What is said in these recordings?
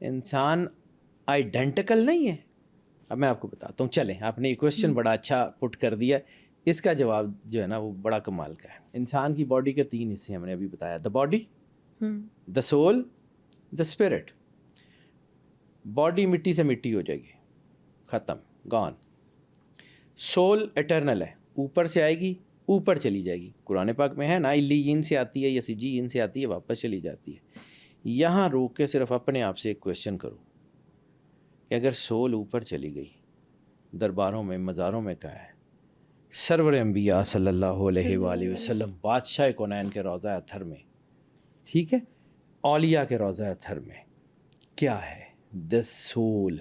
انسان آئیڈینٹیکل نہیں ہے. اب میں آپ کو بتاتا ہوں. چلیں, آپ نے یہ کویشچن بڑا اچھا پٹ کر دیا. اس کا جواب جو ہے نا وہ بڑا کمال کا ہے. انسان کی باڈی کے 3 حصے ہم نے ابھی بتایا. The body, the civil, the spirit. Body مٹی سے مٹی ہو جائے گی, ختم, گون. سول اٹرنل ہے, اوپر سے آئے گی, اوپر چلی جائے گی. قرآن پاک میں ہے نا, علیین سے آتی ہے یا سجین سے آتی ہے, واپس چلی جاتی ہے. یہاں روک کے صرف اپنے آپ سے ایک کویشچن کرو کہ اگر سول اوپر چلی گئی, درباروں میں, مزاروں میں کہا ہے, سرور انبیاء صلی اللہ علیہ وآلہ وسلم, بادشاہ کونین کے روضہ اطہر میں, ٹھیک ہے, اولیاء کے روضہ اطہر میں کیا ہے؟ دا سول.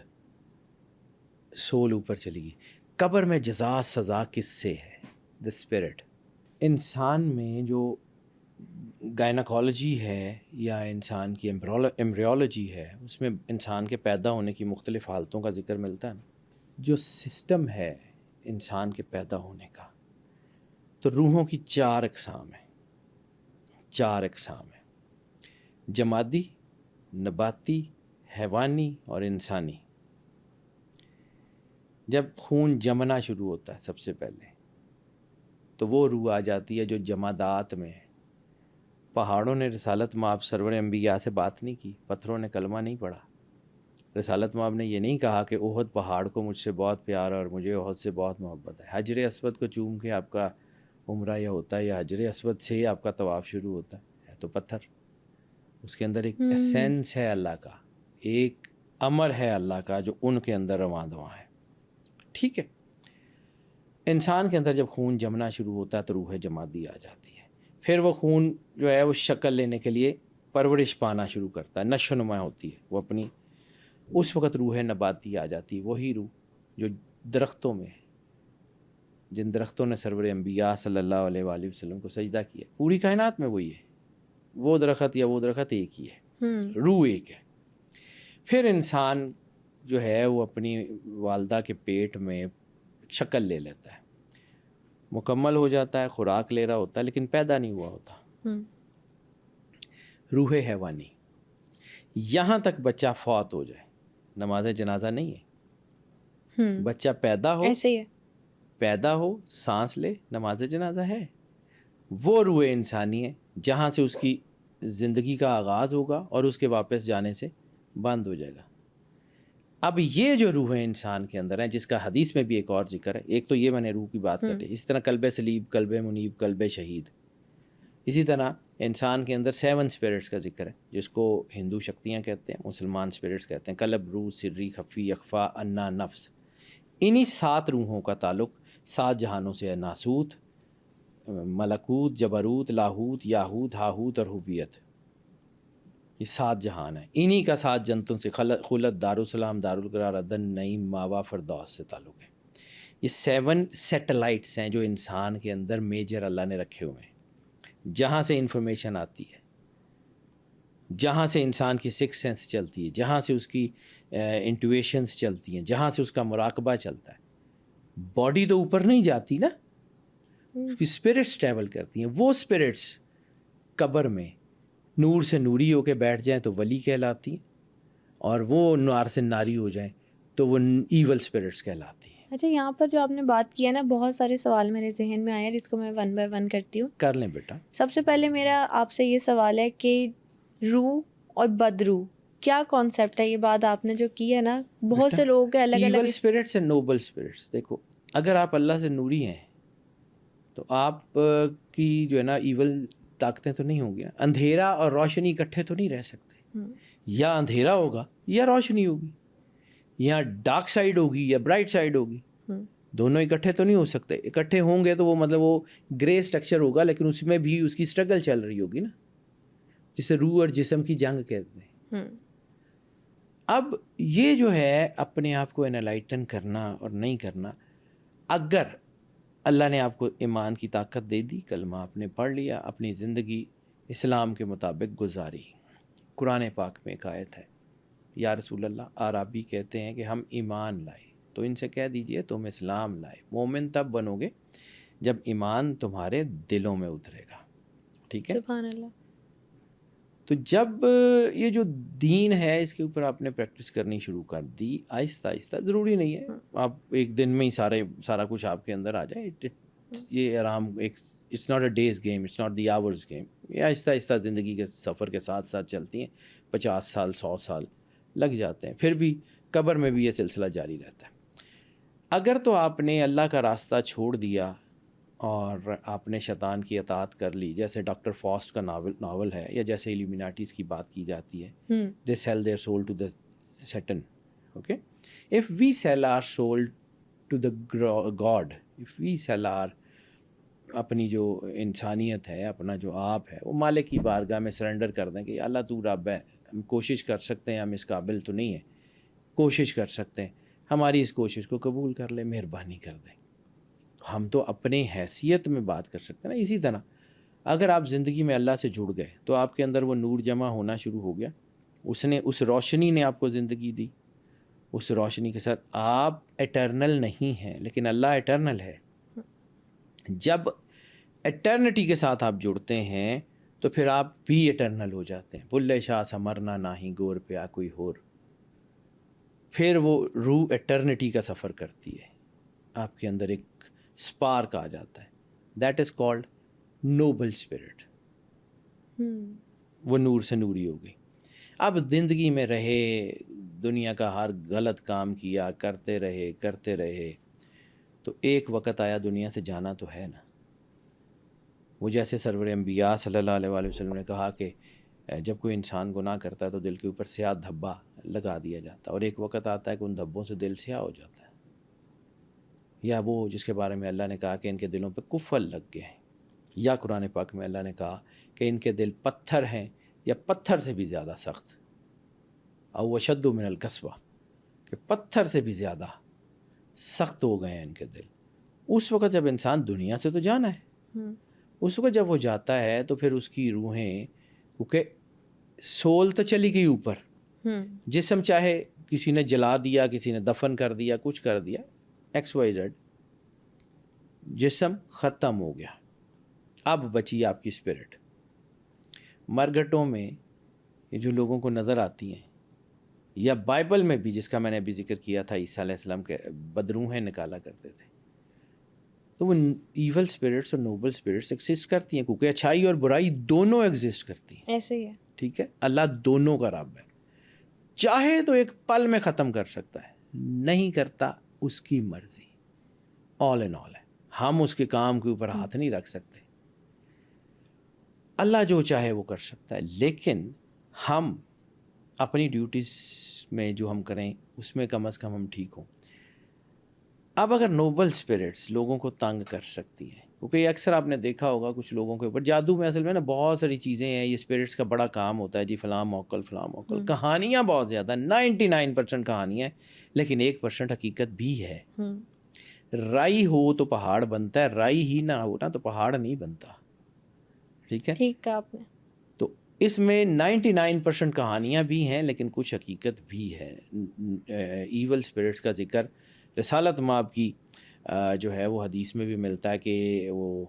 سول اوپر چلی گئی. قبر میں جزا سزا کس سے ہے؟ The spirit. انسان میں جو گائناکالوجی ہے یا انسان کی ایمبریولوجی ہے, اس میں انسان کے پیدا ہونے کی مختلف حالتوں کا ذکر ملتا ہے نا. جو سسٹم ہے انسان کے پیدا ہونے کا, تو روحوں کی 4 اقسام ہیں. 4 اقسام ہیں, جمادی, نباتی, حیوانی اور انسانی. جب خون جمنا شروع ہوتا ہے سب سے پہلے, تو وہ روح آ جاتی ہے جو جمادات میں ہے. پہاڑوں نے رسالت مآب سرور انبیاء سے بات نہیں کی, پتھروں نے کلمہ نہیں پڑھا. رسالت مآب نے یہ نہیں کہا کہ احد پہاڑ کو مجھ سے بہت پیار اور مجھے احد سے بہت محبت ہے. حجر اسود کو چوم کے آپ کا عمرہ یہ ہوتا ہے, یا حجر اسود سے آپ کا طواف شروع ہوتا ہے تو پتھر. اس کے اندر ایک ایسنس ہے اللہ کا, ایک امر ہے اللہ کا جو ان کے اندر رواں دواں ہے. ٹھیک ہے. انسان کے اندر جب خون جمنا شروع ہوتا ہے تو روح جمادی آ جاتی ہے. پھر وہ خون جو ہے وہ شکل لینے کے لیے پرورش پانا شروع کرتا ہے, نشو نما ہوتی ہے وہ اپنی. اس وقت روح نباتی آ جاتی ہے, وہی روح جو درختوں میں ہے, جن درختوں نے سرور انبیاء صلی اللہ علیہ وآلہ وسلم کو سجدہ کیا. پوری کائنات میں وہی ہے, وہ درخت یا وہ درخت ایک ہی ہے, روح ایک ہے. پھر انسان جو ہے وہ اپنی والدہ کے پیٹ میں شکل لے لیتا ہے, مکمل ہو جاتا ہے, خوراک لے رہا ہوتا ہے, لیکن پیدا نہیں ہوا ہوتا. روح حیوانی, یہاں تک بچہ فوت ہو جائے نماز جنازہ نہیں ہے. بچہ پیدا ہو, ایسے ہی ہے, پیدا ہو, سانس لے, نماز جنازہ ہے. وہ روح انسانی ہے جہاں سے اس کی زندگی کا آغاز ہوگا اور اس کے واپس جانے سے بند ہو جائے گا. اب یہ جو روح انسان کے اندر ہے, جس کا حدیث میں بھی ایک اور ذکر ہے, ایک تو یہ میں نے روح کی بات کر لی, اس طرح قلب سلیب, قلب منیب, قلب شہید. اسی طرح انسان کے اندر 7 اسپرٹس کا ذکر ہے, جس کو ہندو شکتیاں کہتے ہیں, مسلمان اسپرٹس کہتے ہیں. قلب, روح, سری, خفی, اخفا, انا, نفس. انہی 7 روحوں کا تعلق 7 جہانوں سے ہے. ناسوت, ملکوت, جبروت, لاہوت, یاہوت, ہاہوت اور ہویت. یہ 7 جہان ہیں. انہی کا 7 جنتوں سے خلد, دارالسلام, دارالقرار, عدن, نعیم, ماوا, فردوس سے تعلق ہے. یہ 7 سیٹلائٹس ہیں جو انسان کے اندر میجر اللہ نے رکھے ہوئے ہیں, جہاں سے انفارمیشن آتی ہے, جہاں سے انسان کی 6 سینس چلتی ہے, جہاں سے اس کی انٹویشنز چلتی ہیں, جہاں سے اس کا مراقبہ چلتا ہے. باڈی تو اوپر نہیں جاتی نا, اس کی اسپرٹس ٹریول کرتی ہیں. وہ اسپرٹس قبر میں نور سے نوری ہو کے بیٹھ جائیں تو ولی کہلاتی ہیں, اور وہ نار سے ناری ہو جائیں تو وہ ایول اسپرٹس کہلاتی ہیں. اچھا, یہاں پر جو آپ نے بات کی ہے نا, بہت سارے سوال میرے ذہن میں آئے ہیں, جس کو میں 1 بائی 1 کرتی ہوں. کر لیں بیٹا. سب سے پہلے میرا آپ سے یہ سوال ہے کہ روح اور بدروح کیا کانسیپٹ ہے؟ یہ بات آپ نے جو کی ہے نا, بہت سے لوگوں کے الگ الگ evil spirits and noble spirits. دیکھو, اگر آپ اللہ سے نوری ہیں تو آپ کی جو ہے نا ایول طاقتیں تو نہیں ہوں گی. اندھیرا اور روشنی اکٹھے تو نہیں رہ سکتے. یا اندھیرا ہوگا یا روشنی ہوگی, یا ڈارک سائڈ ہوگی یا برائٹ سائڈ ہوگی. دونوں اکٹھے تو نہیں ہو سکتے. اکٹھے ہوں گے تو وہ مطلب وہ گرے اسٹرکچر ہوگا, لیکن اس میں بھی اس کی اسٹرگل چل رہی ہوگی نا, جسے روح اور جسم کی جنگ کہتے ہیں. اب یہ جو ہے اپنے آپ کو انلائٹن کرنا اور نہیں کرنا, اگر اللہ نے آپ کو ایمان کی طاقت دے دی, کلمہ آپ نے پڑھ لیا, اپنی زندگی اسلام کے مطابق گزاری. قرآن پاک میں ایک آیت ہے, یا رسول اللہ, عربی کہتے ہیں کہ ہم ایمان لائے, تو ان سے کہہ دیجئے تم اسلام لائے. مومن تب بنو گے جب ایمان تمہارے دلوں میں اترے گا. ٹھیک ہے, سبحان اللہ. تو جب یہ جو دین ہے اس کے اوپر آپ نے پریکٹس کرنی شروع کر دی آہستہ آہستہ، ضروری نہیں ہے آپ ایک دن میں ہی سارا کچھ آپ کے اندر آ جائے. یہ آرام ایک it's not a day's game, it's not the hours game. یہ آہستہ آہستہ زندگی کے سفر کے ساتھ ساتھ چلتی ہیں. 50 سال 100 سال لگ جاتے ہیں، پھر بھی قبر میں بھی یہ سلسلہ جاری رہتا ہے. اگر تو آپ نے اللہ کا راستہ چھوڑ دیا اور آپ نے شیطان کی اطاعت کر لی، جیسے ڈاکٹر فاسٹ کا ناول ہے، یا جیسے ایلیومیناٹیز کی بات کی جاتی ہے، they sell their soul to the Satan. Okay, if we sell our soul to the God, if we sell our اپنی جو انسانیت ہے، اپنا جو آپ ہے، وہ مالک کی بارگاہ میں سرنڈر کر دیں کہ اللہ تو رب ہے، ہم کوشش کر سکتے ہیں، ہم اس قابل تو نہیں ہیں، کوشش کر سکتے ہیں، ہماری اس کوشش کو قبول کر لے، مہربانی کر دیں. ہم تو اپنے حیثیت میں بات کر سکتے ہیں نا. اسی طرح اگر آپ زندگی میں اللہ سے جڑ گئے تو آپ کے اندر وہ نور جمع ہونا شروع ہو گیا. اس روشنی نے آپ کو زندگی دی. اس روشنی کے ساتھ آپ ایٹرنل نہیں ہیں، لیکن اللہ ایٹرنل ہے. جب ایٹرنٹی کے ساتھ آپ جڑتے ہیں تو پھر آپ بھی ایٹرنل ہو جاتے ہیں. بلے شاہ سمرنا ناہی گور پیا کوئی ہور. پھر وہ روح ایٹرنٹی کا سفر کرتی ہے، آپ کے اندر ایک اسپارک آ جاتا ہے. That is called Nobel spirit. وہ نور سے نوری ہو گئی. اب زندگی میں رہے، دنیا کا ہر غلط کام کیا، کرتے رہے تو ایک وقت آیا دنیا سے جانا تو ہے نا. وہ جیسے سرور انبیاء صلی اللہ علیہ وآلہ وسلم نے کہا کہ جب کوئی انسان گناہ کرتا ہے تو دل کے اوپر سیاہ دھبا لگا دیا جاتا ہے، اور ایک وقت آتا ہے کہ ان دھبوں سے دل سیاہ ہو جاتا ہے. یا وہ جس کے بارے میں اللہ نے کہا کہ ان کے دلوں پہ کفل لگ گئے ہیں، یا قرآن پاک میں اللہ نے کہا کہ ان کے دل پتھر ہیں یا پتھر سے بھی زیادہ سخت، او اشد من القسوہ، کہ پتھر سے بھی زیادہ سخت ہو گئے ہیں ان کے دل. اس وقت جب انسان دنیا سے تو جانا ہے، اس وقت جب وہ جاتا ہے تو پھر اس کی روحیں، کیونکہ سول تو چلی گئی اوپر، جسم چاہے کسی نے جلا دیا، کسی نے دفن کر دیا، کچھ کر دیا، ایکس وائی زیڈ، جسم ختم ہو گیا. اب بچی آپ کی اسپرٹ. مرگھٹوں میں یہ جو لوگوں کو نظر آتی ہیں، یا بائبل میں بھی جس کا میں نے ابھی ذکر کیا تھا، عیسیٰ علیہ السلام کے بدروحیں نکالا کرتے تھے، تو وہ ایول اسپرٹس اور نوبل اسپرٹس ایگزسٹ کرتی ہیں، کیونکہ اچھائی اور برائی دونوں ایگزسٹ کرتی ہیں. ایسے ہی ہے. ٹھیک ہے، اللہ دونوں کا رب ہے. چاہے تو ایک پل میں ختم کر سکتا ہے، نہیں کرتا، اس کی مرضی. آل ان آل ہے، ہم اس کے کام کے اوپر ہاتھ نہیں رکھ سکتے. اللہ جو چاہے وہ کر سکتا ہے، لیکن ہم اپنی ڈیوٹیز میں جو ہم کریں اس میں کم از کم ہم ٹھیک ہوں. اب اگر نوبل اسپرٹس لوگوں کو تنگ کر سکتی ہیں، کیونکہ یہ اکثر آپ نے دیکھا ہوگا کچھ لوگوں کے اوپر جادو میں اصل میں نا بہت ساری چیزیں ہیں، یہ اسپرٹس کا بڑا کام ہوتا ہے جی، فلاں موکل فلاں موکل، کہانیاں بہت زیادہ، 99% کہانیاں ہیں، لیکن 1% حقیقت بھی ہے. رائی ہو تو پہاڑ بنتا ہے، رائی ہی نہ ہو نا تو پہاڑ نہیں بنتا. ٹھیک ہے، ٹھیک کہا آپ نے. تو اس میں 99% کہانیاں بھی ہیں لیکن کچھ حقیقت بھی ہے. ایول اسپرٹس کا ذکر رسالت مآب کی جو ہے وہ حدیث میں بھی ملتا ہے کہ وہ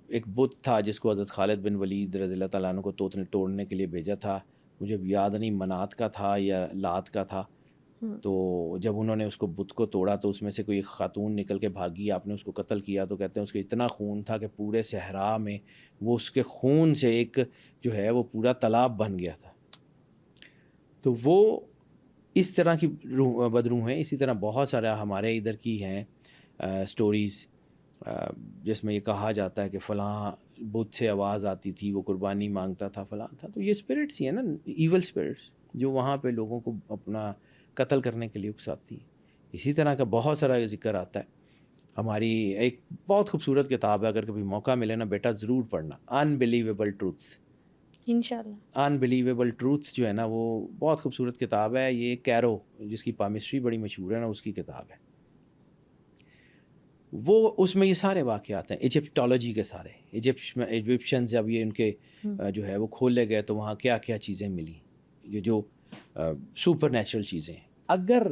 ایک بت تھا جس کو حضرت خالد بن ولید رضی اللہ تعالیٰ عنہ کو توڑنے کے لیے بھیجا تھا. مجھے یاد نہیں منات کا تھا یا لات کا تھا. تو جب انہوں نے اس کو بت کو توڑا تو اس میں سے کوئی ایک خاتون نکل کے بھاگی، آپ نے اس کو قتل کیا. تو کہتے ہیں اس کے اتنا خون تھا کہ پورے صحرا میں وہ اس کے خون سے ایک جو ہے وہ پورا تالاب بن گیا تھا. تو وہ اس طرح کی بدروح ہیں. اسی طرح بہت سارا ہمارے ادھر کی ہیں سٹوریز جس میں یہ کہا جاتا ہے کہ فلاں بت سے آواز آتی تھی، وہ قربانی مانگتا تھا، فلاں تھا. تو یہ اسپرٹس ہی ہیں نا، ایول اسپرٹس، جو وہاں پہ لوگوں کو اپنا قتل کرنے کے لیے اکساتی ہیں. اسی طرح کا بہت سارا ذکر آتا ہے. ہماری ایک بہت خوبصورت کتاب ہے، اگر کبھی موقع ملے نا بیٹا ضرور پڑھنا، انبلیویبل ٹروتھس. انشاءاللہ. انبلیویبل ٹروتھس جو ہے نا وہ بہت خوبصورت کتاب ہے. یہ کیرو جس کی پامسٹری بڑی مشہور ہے نا، اس کی کتاب ہے. وہ اس میں یہ سارے واقعات ہیں ایجپٹالوجی کے سارے. ایجپشنز جب یہ ان کے جو ہے وہ کھولے گئے تو وہاں کیا کیا چیزیں ملی، یہ جو سپر نیچرل چیزیں ہیں. اگر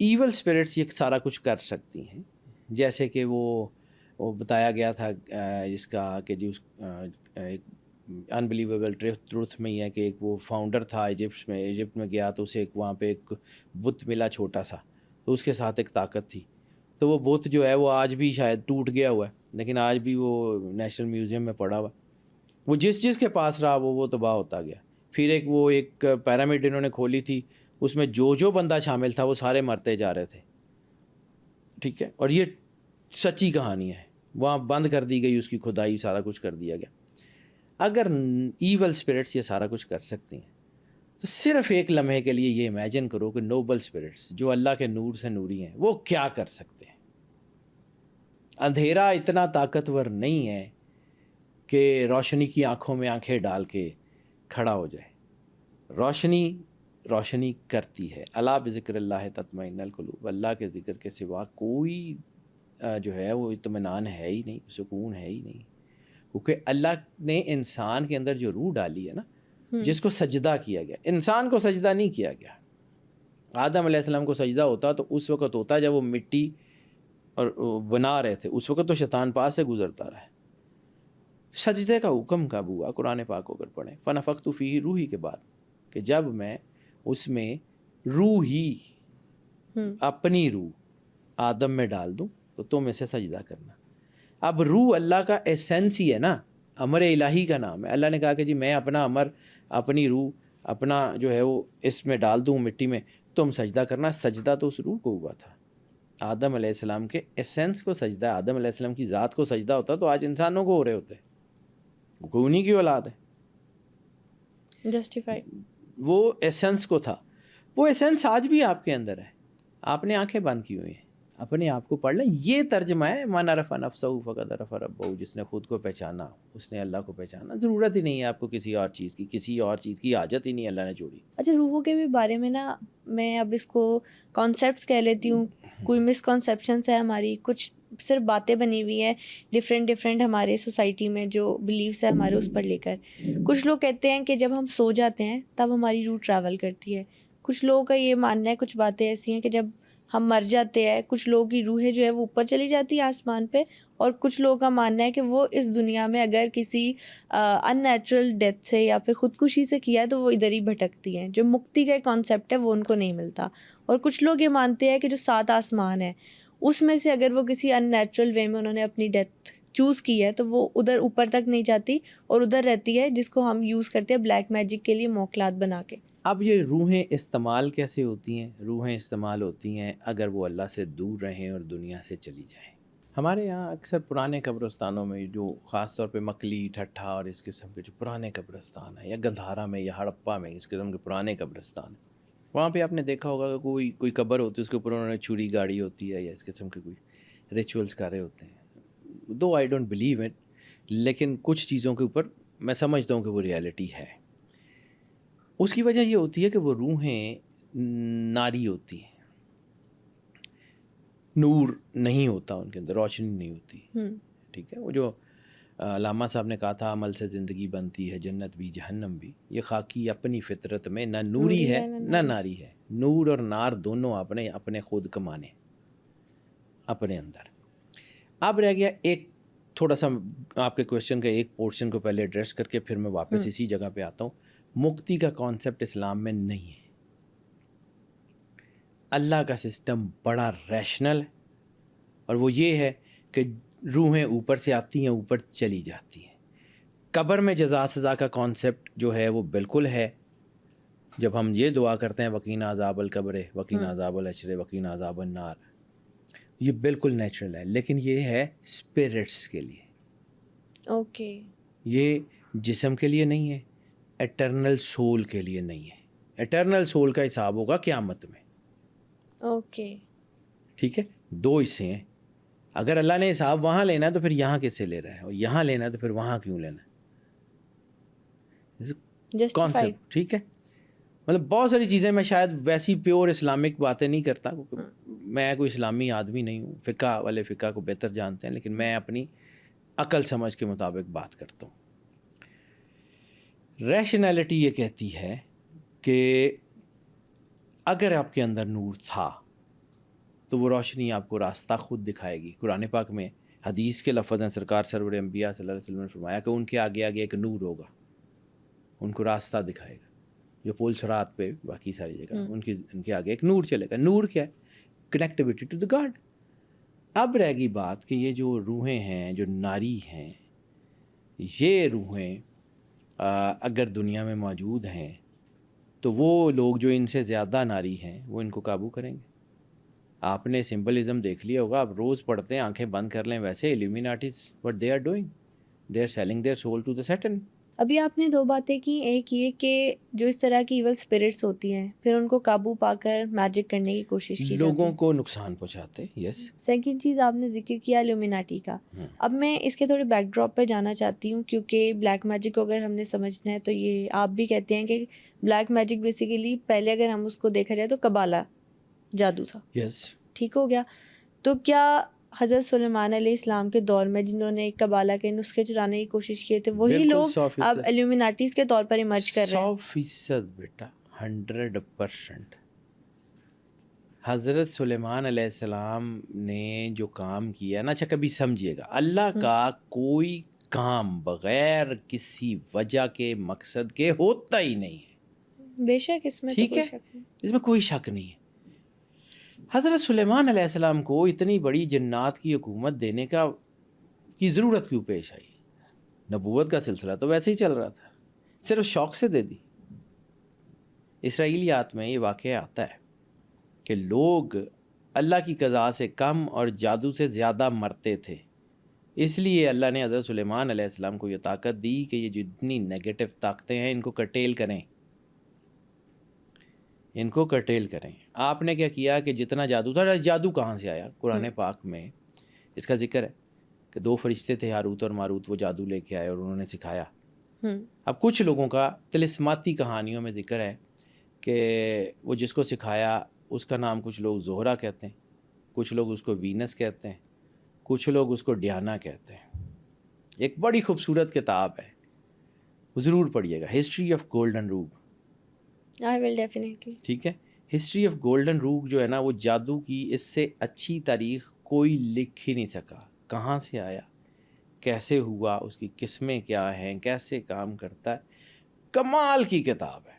ایول اسپرٹس یہ سارا کچھ کر سکتی ہیں، جیسے کہ وہ بتایا گیا تھا جس کا کہ جی ایک انبلیویبل ٹروتھ میں یہ ہے کہ ایک وہ فاؤنڈر تھا ایجپٹ میں گیا تو اسے ایک وہاں پہ ایک بت ملا چھوٹا سا, تو اس کے ساتھ ایک طاقت تھی, تو وہ بت جو ہے وہ آج بھی شاید ٹوٹ گیا ہوا ہے, لیکن آج بھی وہ نیشنل میوزیم میں پڑا ہوا. وہ جس کے پاس رہا وہ تباہ ہوتا گیا. پھر ایک پیرامڈ انہوں نے کھولی تھی, اس میں جو بندہ شامل تھا وہ سارے مرتے جا رہے تھے, ٹھیک ہے, اور یہ سچی کہانی ہے. وہاں بند کر دی گئی اس کی کھدائی, سارا کچھ کر دیا گیا. اگر ایول اسپرٹس یہ سارا کچھ کر سکتی ہیں تو صرف ایک لمحے کے لیے یہ امیجن کرو کہ نوبل اسپرٹس جو اللہ کے نور سے نوری ہیں وہ کیا کر سکتے ہیں. اندھیرا اتنا طاقتور نہیں ہے کہ روشنی کی آنکھوں میں آنکھیں ڈال کے کھڑا ہو جائے. روشنی کرتی ہے. الا بذکر اللہ تطمئن القلوب. اللہ کے ذکر کے سوا کوئی جو ہے وہ اطمینان ہے ہی نہیں, سکون ہے ہی نہیں, کیونکہ اللہ نے انسان کے اندر جو روح ڈالی ہے نا, جس کو سجدہ کیا گیا. انسان کو سجدہ نہیں کیا گیا. آدم علیہ السلام کو سجدہ ہوتا تو اس وقت ہوتا جب وہ مٹی اور بنا رہے تھے, اس وقت تو شیطان پاس سے گزرتا رہا ہے. سجدے کا حکم کب ہوا؟ قرآن پاک کو اگر پڑھیں, فنفخت فیہ روحی کے بعد, کہ جب میں اس میں روحی اپنی روح آدم میں ڈال دوں تو تم اسے سجدہ کرنا. اب روح اللہ کا ایسنس ہی ہے نا, امر الہی کا نام ہے. اللہ نے کہا کہ جی میں اپنا امر, اپنی روح, اپنا جو ہے وہ اس میں ڈال دوں مٹی میں, تم سجدہ کرنا. سجدہ تو اس روح کو ہوا تھا, آدم علیہ السلام کے ایسنس کو سجدہ. آدم علیہ السلام کی ذات کو سجدہ ہوتا تو آج انسانوں کو ہو رہے ہوتے, وہ انہی کی اولاد ہے, جسٹیفائڈ. وہ ایسنس کو تھا. وہ ایسنس آج بھی آپ کے اندر ہے. آپ نے آنکھیں بند کی ہوئی ہیں, اپنے آپ کو پڑھ لیں. یہ ترجمہ ہے من عرف نفسہ فقد عرف ربہ. جس نے خود کو پہچانا اس نے اللہ کو پہچانا. ضرورت ہی نہیں ہے آپ کو کسی اور چیز کی, کسی اور چیز کی حاجت ہی نہیں اللہ نے جوڑی. اچھا, روحوں کے بھی بارے میں نا میں اب اس کو کانسیپٹس کہہ لیتی ہوں. کوئی مسکنسیپشنس ہے ہماری, کچھ صرف باتیں بنی ہوئی ہیں ڈفرینٹ ہمارے سوسائٹی میں, جو بلیفس ہے ہمارے اس پر لے کر. کچھ لوگ کہتے ہیں کہ جب ہم سو جاتے ہیں تب ہماری روح ٹریول کرتی ہے. کچھ لوگوں کا یہ ماننا ہے, کچھ باتیں ایسی ہیں کہ جب ہم مر جاتے ہیں کچھ لوگوں کی روحیں جو ہے وہ اوپر چلی جاتی ہے آسمان پہ, اور کچھ لوگوں کا ماننا ہے کہ وہ اس دنیا میں اگر کسی ان نیچرل ڈیتھ سے یا پھر خودکشی سے کیا ہے تو وہ ادھر ہی بھٹکتی ہیں. جو مکتی کا کانسیپٹ ہے وہ ان کو نہیں ملتا. اور کچھ لوگ یہ مانتے ہیں کہ جو 7 آسمان ہے اس میں سے اگر وہ کسی ان نیچرل وے میں انہوں نے اپنی ڈیتھ چوز کی ہے تو وہ ادھر اوپر تک نہیں جاتی اور ادھر رہتی ہے, جس کو ہم یوز کرتے ہیں بلیک میجک کے لیے موکلات بنا کے. اب یہ روحیں استعمال کیسے ہوتی ہیں؟ روحیں استعمال ہوتی ہیں اگر وہ اللہ سے دور رہیں اور دنیا سے چلی جائیں. ہمارے یہاں اکثر پرانے قبرستانوں میں, جو خاص طور پہ مکلی, ٹھٹھا اور اس قسم کے جو پرانے قبرستان ہیں, یا گندھارا میں یا ہڑپا میں اس قسم کے پرانے قبرستان ہیں, وہاں پہ آپ نے دیکھا ہوگا کہ کوئی قبر ہوتی ہے, اس کے اوپر انہوں نے چھری گاڑی ہوتی ہے یا اس قسم کے کوئی ریچولز کر رہے ہوتے ہیں. دو آئی ڈونٹ بلیو اٹ, لیکن کچھ چیزوں کے اوپر میں سمجھتا ہوں کہ وہ ریالٹی ہے. اس کی وجہ یہ ہوتی ہے کہ وہ روحیں ناری ہوتی ہیں, نور نہیں ہوتا ان کے اندر, روشنی نہیں ہوتی, ٹھیک ہے. وہ جو علامہ صاحب نے کہا تھا عمل سے زندگی بنتی ہے جنت بھی جہنم بھی, یہ خاکی اپنی فطرت میں نہ نوری ہے نہ ناری ہے. نور اور نار دونوں اپنے خود کمانے اپنے اندر. اب رہ گیا ایک تھوڑا سا آپ کے کویشچن کا ایک پورشن کو پہلے ایڈریس کر کے پھر میں واپس اسی جگہ پہ آتا ہوں. مکتی کا کانسیپٹ اسلام میں نہیں ہے. اللہ کا سسٹم بڑا ریشنل ہے, اور وہ یہ ہے کہ روحیں اوپر سے آتی ہیں اوپر چلی جاتی ہیں. قبر میں جزا سزا کا کانسیپٹ جو ہے وہ بالکل ہے. جب ہم یہ دعا کرتے ہیں وقینا عذاب القبر وقینا عذاب الحشر وقینا عذاب النار, یہ بالکل نیچرل ہے, لیکن یہ ہے اسپرٹس کے لیے. اوکے, یہ جسم کے لیے نہیں ہے, ایٹرنل سول کے لیے نہیں ہے. ایٹرنل سول کا حساب ہوگا قیامت میں. اوکے, ٹھیک ہے. 2 حصے ہیں. اگر اللہ نے حساب وہاں لینا ہے تو پھر یہاں کس سے لے رہا ہے, اور یہاں لینا ہے تو پھر وہاں کیوں لینا ہے؟ کانسیپٹ ٹھیک ہے. مطلب بہت ساری چیزیں میں شاید ویسی پیور اسلامک باتیں نہیں کرتا, میں کوئی اسلامی آدمی نہیں ہوں, فقہ والے فقہ کو بہتر جانتے ہیں, لیکن میں اپنی عقل سمجھ کے مطابق بات کرتا ہوں. ریشنلٹی یہ کہتی ہے کہ اگر آپ کے اندر نور تھا تو وہ روشنی آپ کو راستہ خود دکھائے گی. قرآن پاک میں حدیث کے لفظ ہیں, سرکار سرور انبیاء صلی اللہ علیہ وسلم نے فرمایا کہ ان کے آگے آگے ایک نور ہوگا, ان کو راستہ دکھائے گا. جو پول سرات پہ باقی ساری جگہ ان کے آگے ایک نور چلے گا. نور کیا ہے؟ Connectivity to the God. اب رہ گئی بات کہ یہ جو روحیں ہیں جو ناری ہیں، یہ روحیں اگر دنیا میں موجود ہیں تو وہ لوگ جو ان سے زیادہ ناری ہیں وہ ان کو قابو کریں گے. آپ نے سمبلزم دیکھ لیا ہوگا، آپ روز پڑھتے ہیں، آنکھیں بند کر لیں، ویسے illuminatis what they are doing, they are selling their soul to the Satan. ابھی آپ نے 2 باتیں کی. ایک یہ کہ جو اس طرح کی ایول اسپرٹس ہوتی ہیں پھر ان کو قابو پا کر میجک کرنے کی کوشش کی جاتی ہے، لوگوں کو نقصان پہنچاتے. یس. سیکنڈ چیز آپ نے ذکر کیا الومیناٹی کا. اب میں اس کے تھوڑے بیک ڈراپ پہ جانا چاہتی ہوں، کیونکہ بلیک میجک کو اگر ہم نے سمجھنا ہے تو یہ آپ بھی کہتے ہیں کہ بلیک میجک بیسیکلی پہلے اگر ہم اس کو دیکھا جائے تو قبالہ جادو تھا. یس. ٹھیک ہو گیا. تو کیا حضرت سلیمان علیہ السلام کے دور میں جنہوں نے قبالہ کے نسخے چرانے کی کوشش کیے تھے وہی لوگ اب الومیناٹیز کے طور پر ایمرج کر رہے ہیں؟ 100% بیٹا، 100%. حضرت سلیمان علیہ السلام نے جو کام کیا نا، اچھا کبھی سمجھیے گا، اللہ کا کوئی کام بغیر کسی وجہ کے مقصد کے ہوتا ہی نہیں ہے. بے شک اس میں ٹھیک ہے، اس میں کوئی شک نہیں ہے. حضرت سلیمان علیہ السلام کو اتنی بڑی جنات کی حکومت دینے کی ضرورت کیوں پیش آئی؟ نبوت کا سلسلہ تو ویسے ہی چل رہا تھا، صرف شوق سے دے دی. اسرائیلیات میں یہ واقعہ آتا ہے کہ لوگ اللہ کی قضاء سے کم اور جادو سے زیادہ مرتے تھے. اس لیے اللہ نے حضرت سلیمان علیہ السلام کو یہ طاقت دی کہ یہ جتنی نیگیٹو طاقتیں ہیں ان کو کرٹیل کریں، ان کو کرٹیل کریں. آپ نے کیا کیا کہ جتنا جادو تھا، جادو کہاں سے آیا؟ قرآن پاک میں اس کا ذکر ہے کہ 2 فرشتے تھے ہاروت اور ماروت، وہ جادو لے کے آئے اور انہوں نے سکھایا. اب کچھ لوگوں کا طلسماتی کہانیوں میں ذکر ہے کہ وہ جس کو سکھایا اس کا نام کچھ لوگ زہرہ کہتے ہیں، کچھ لوگ اس کو وینس کہتے ہیں، کچھ لوگ اس کو ڈیانا کہتے ہیں. ایک بڑی خوبصورت کتاب ہے، ضرور پڑھیے گا، ہسٹری آف گولڈن روگ. I will definitely. ٹھیک ہے. ہسٹری آف گولڈن روگ جو ہے نا، وہ جادو کی اس سے اچھی تاریخ کوئی لکھ ہی نہیں سکا. کہاں سے آیا، کیسے ہوا، اس کی قسمیں کیا ہیں، کیسے کام کرتا ہے، کمال کی کتاب ہے.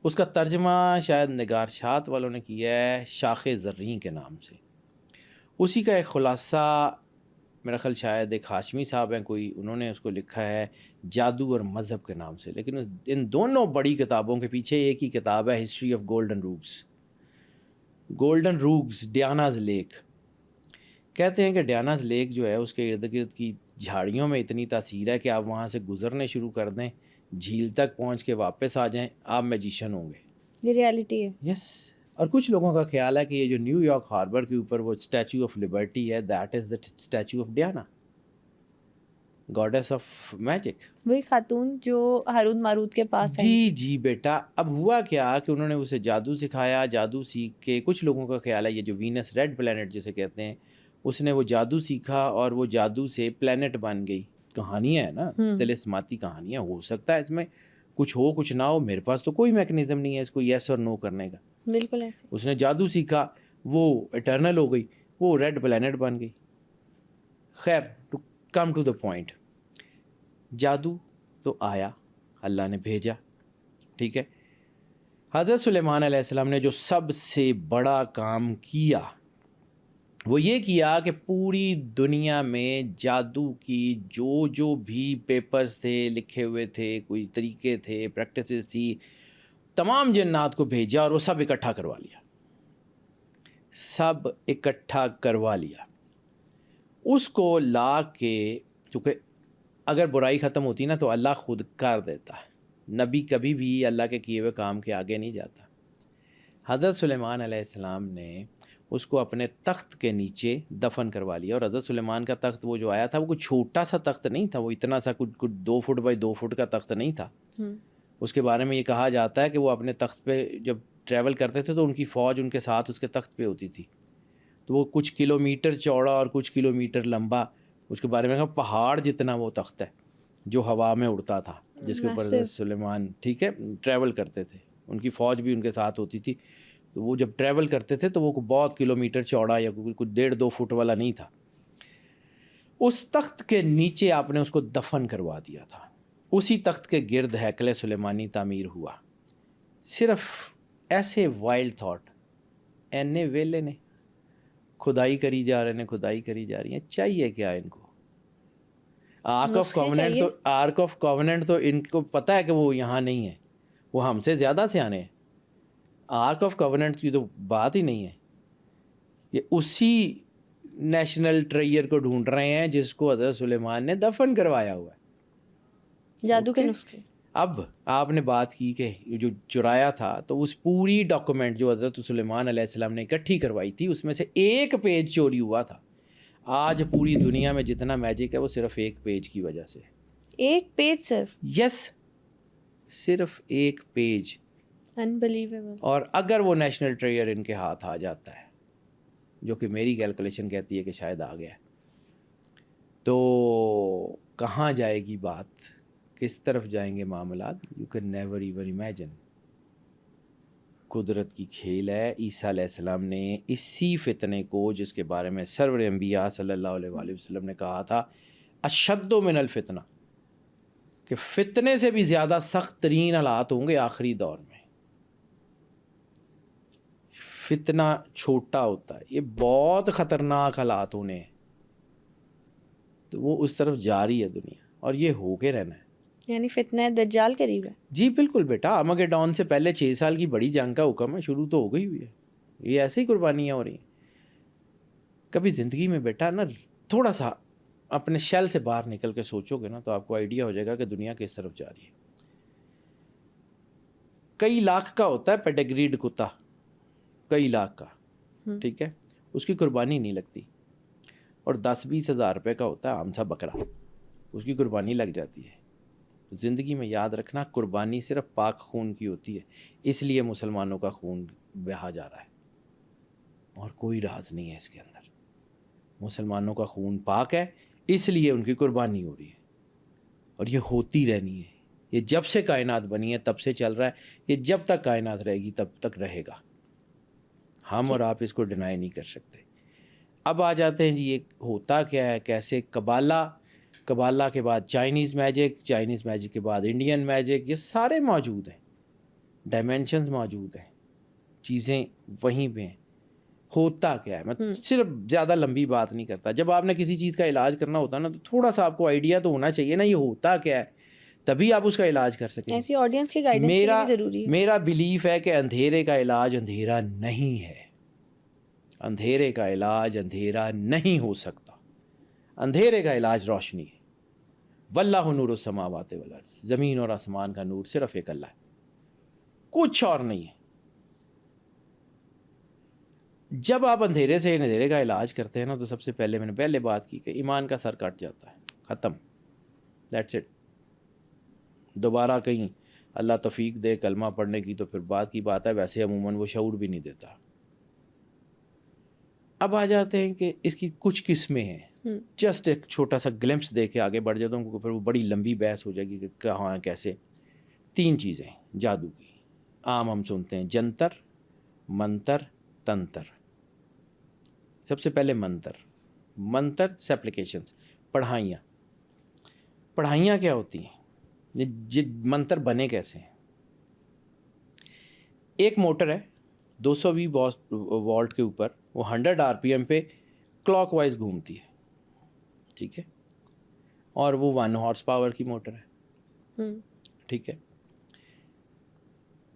اس کا ترجمہ شاید نگار شات والوں نے کیا ہے شاخ زریں کے نام سے. اسی کا ایک خلاصہ میرا خیال شاید ایک ہاشمی صاحب ہیں کوئی، انہوں نے اس کو لکھا ہے جادو اور مذہب کے نام سے. لیکن ان دونوں بڑی کتابوں کے پیچھے ایک ہی کتاب ہے، history of golden rogues. Golden rogues Diana's leak. کہتے ہیں کہ ڈیاناز لیک جو ہے اس کے ارد گرد کی جھاڑیوں میں اتنی تاثیر ہے کہ آپ وہاں سے گزرنے شروع کر دیں، جھیل تک پہنچ کے واپس آ جائیں، آپ میجیشین ہوں گے. یہ ریالٹی ہے. یس. اور کچھ لوگوں کا خیال ہے کہ یہ جو نیو یارک ہاربر کے اوپر وہ اسٹیچو آف لبرٹی ہے، that is the statute of Diana, گاڈیس of magic. وہی خاتون جو ہاروت ماروت کے پاس ہے. جی بیٹا. اب ہوا کیا کہ انہوں نے اسے جادو سکھایا. جادو سیکھ کے کچھ لوگوں کا خیال ہے یہ جو وینس ریڈ پلینٹ جسے کہتے ہیں، اس نے وہ جادو سیکھا اور وہ جادو سے پلینٹ بن گئی. کہانیاں ہیں نا، طلسماتی کہانیاں. ہو سکتا ہے اس میں کچھ ہو کچھ نہ ہو، میرے پاس تو کوئی میکنزم نہیں ہے اس کو یس اور نو کرنے کا. بالکل ایسے. اس نے جادو سیکھا، وہ اٹرنل ہو گئی، وہ ریڈ پلینٹ بن گئی. خیر، to come to the point, جادو تو آیا، اللہ نے بھیجا. ٹھیک ہے. حضرت سلیمان علیہ السلام نے جو سب سے بڑا کام کیا وہ یہ کیا کہ پوری دنیا میں جادو کی جو بھی پیپرز تھے، لکھے ہوئے تھے، کوئی طریقے تھے، پریکٹسز تھی، تمام جنات کو بھیجا اور وہ سب اکٹھا کروا لیا. سب اکٹھا کروا لیا. اس کو لا کے، کیونکہ اگر برائی ختم ہوتی نا تو اللہ خود کر دیتا ہے. نبی کبھی بھی اللہ کے کیے ہوئے کام کے آگے نہیں جاتا. حضرت سلیمان علیہ السلام نے اس کو اپنے تخت کے نیچے دفن کروا لیا. اور حضرت سلیمان کا تخت وہ جو آیا تھا وہ کوئی چھوٹا سا تخت نہیں تھا، وہ اتنا سا کچھ 2 فٹ بائی 2 فٹ کا تخت نہیں تھا. اس کے بارے میں یہ کہا جاتا ہے کہ وہ اپنے تخت پہ جب ٹریول کرتے تھے تو ان کی فوج ان کے ساتھ اس کے تخت پہ ہوتی تھی. تو وہ کچھ کلومیٹر چوڑا اور کچھ کلومیٹر لمبا، اس کے بارے میں کہا پہاڑ جتنا وہ تخت ہے جو ہوا میں اڑتا تھا، جس کے اوپر حضرت سلیمان ٹھیک ہے ٹریول کرتے تھے. ان کی فوج بھی ان کے ساتھ ہوتی تھی. تو وہ جب ٹریول کرتے تھے تو وہ بہت کلومیٹر چوڑا یا کچھ 1.5-2 فٹ والا نہیں تھا. اس تخت کے نیچے آپ نے اس کو دفن کروا دیا تھا. اسی تخت کے گرد ہیکل سلیمانی تعمیر ہوا. صرف ایسے وائلڈ تھاٹ اینے ویلے نے کھدائی کری جا رہے ہیں, کھدائی کری جا رہی ہیں. چاہیے کیا ان کو؟ آرک آف کووننٹ تو ان کو پتہ ہے کہ وہ یہاں نہیں ہے, وہ ہم سے زیادہ سیانے ہیں. آرک آف کووننٹ کی تو بات ہی نہیں ہے. یہ اسی نیشنل ٹریئر کو ڈھونڈ رہے ہیں جس کو حضرت سلیمان نے دفن کروایا ہوا ہے. جادو کے نسخے. اب آپ نے بات کی کہ جو چرایا تھا, تو اس پوری ڈاکومنٹ جو حضرت سلیمان علیہ السلام نے اکٹھی کروائی تھی, اس میں سے ایک پیج چوری ہوا تھا. آج پوری دنیا میں جتنا میجک ہے وہ صرف ایک پیج کی وجہ سے. ایک پیج صرف؟ یس, صرف ایک پیج. انبلیویبل. اور اگر وہ نیشنل ٹریئر ان کے ہاتھ آ جاتا ہے, جو کہ میری کیلکولیشن کہتی ہے کہ شاید آ گیا, تو کہاں جائے گی بات, کس طرف جائیں گے معاملات, you can never even imagine. قدرت کی کھیل ہے. عیسیٰ علیہ السلام نے اسی فتنے کو, جس کے بارے میں سرور انبیاء صلی اللہ علیہ وآلہ وسلم نے کہا تھا اشد من الفتنہ, کہ فتنے سے بھی زیادہ سخت ترین حالات ہوں گے آخری دور میں. فتنہ چھوٹا ہوتا ہے, یہ بہت خطرناک حالات ہونے ہیں, تو وہ اس طرف جاری ہے دنیا, اور یہ ہو کے رہنا ہے. یعنی فتنہ دجال قریب ہے. جی بالکل بیٹا, آرمیگیڈون سے پہلے 6 سال کی بڑی جنگ کا حکم ہے, شروع تو ہو گئی ہوئی ہے. یہ ایسے ہی قربانیاں ہو رہی ہیں. کبھی زندگی میں بیٹا نا تھوڑا سا اپنے شیل سے باہر نکل کے سوچو گے نا, تو آپ کو آئیڈیا ہو جائے گا کہ دنیا کس طرف جا رہی ہے. کئی لاکھ کا ہوتا ہے پیڈگریڈ کتا, کئی لاکھ کا, ٹھیک ہے, اس کی قربانی نہیں لگتی. اور 10-20 ہزار روپے کا ہوتا ہے عام سا بکرا, اس کی قربانی لگ جاتی ہے. زندگی میں یاد رکھنا, قربانی صرف پاک خون کی ہوتی ہے. اس لیے مسلمانوں کا خون بہا جا رہا ہے, اور کوئی راز نہیں ہے اس کے اندر. مسلمانوں کا خون پاک ہے, اس لیے ان کی قربانی ہو رہی ہے, اور یہ ہوتی رہنی ہے. یہ جب سے کائنات بنی ہے تب سے چل رہا ہے, یہ جب تک کائنات رہے گی تب تک رہے گا. ہم اور آپ اس کو ڈینائی نہیں کر سکتے. اب آ جاتے ہیں جی یہ ہوتا کیا ہے, کیسے. قبالہ کے بعد چائنیز میجک, چائنیز میجک کے بعد انڈین میجک, یہ سارے موجود ہیں. ڈائمینشنز موجود ہیں, چیزیں وہیں پہ ہیں. ہوتا کیا ہے, میں صرف زیادہ لمبی بات نہیں کرتا. جب آپ نے کسی چیز کا علاج کرنا ہوتا ہے نا, تو تھوڑا سا آپ کو آئیڈیا تو ہونا چاہیے نا, یہ ہوتا کیا ہے, تبھی آپ اس کا علاج کر سکیں. ایسی آڈینس کی گائیڈنس بھی ضروری ہے. میرا بلیف ہے کہ اندھیرے کا علاج اندھیرا نہیں ہے. اندھیرے کا علاج اندھیرا نہیں ہو سکتا. اندھیرے کا علاج روشنی ہے. واللہ نور السماوات والارض, زمین اور آسمان کا نور صرف ایک اللہ ہے, کچھ اور نہیں ہے. جب آپ اندھیرے سے اندھیرے کا علاج کرتے ہیں نا, تو سب سے پہلے میں نے پہلے بات کی کہ ایمان کا سر کٹ جاتا ہے, ختم, دیٹس اٹ. دوبارہ کہیں اللہ توفیق دے کلمہ پڑھنے کی تو پھر بات کی بات ہے, ویسے عموماً وہ شعور بھی نہیں دیتا. اب آ جاتے ہیں کہ اس کی کچھ قسمیں ہیں. جسٹ ایک چھوٹا سا گلمپس دے کے آگے بڑھ جاتا ہوں, کیونکہ پھر وہ بڑی لمبی بحث ہو جائے گی کہ کہاں کیسے. 3 چیزیں جادو کی عام ہم سنتے ہیں, جنتر, منتر, تنتر. سب سے پہلے منتر سیپلیکیشنز, پڑھائیاں. پڑھائیاں کیا ہوتی ہیں, یہ منتر بنے کیسے ہیں. ایک موٹر ہے 220 والٹ کے اوپر, وہ 100 RPM پہ کلاک وائز گھومتی ہے, ٹھیک ہے, اور وہ 1 ہارس پاور کی موٹر ہے, ٹھیک ہے.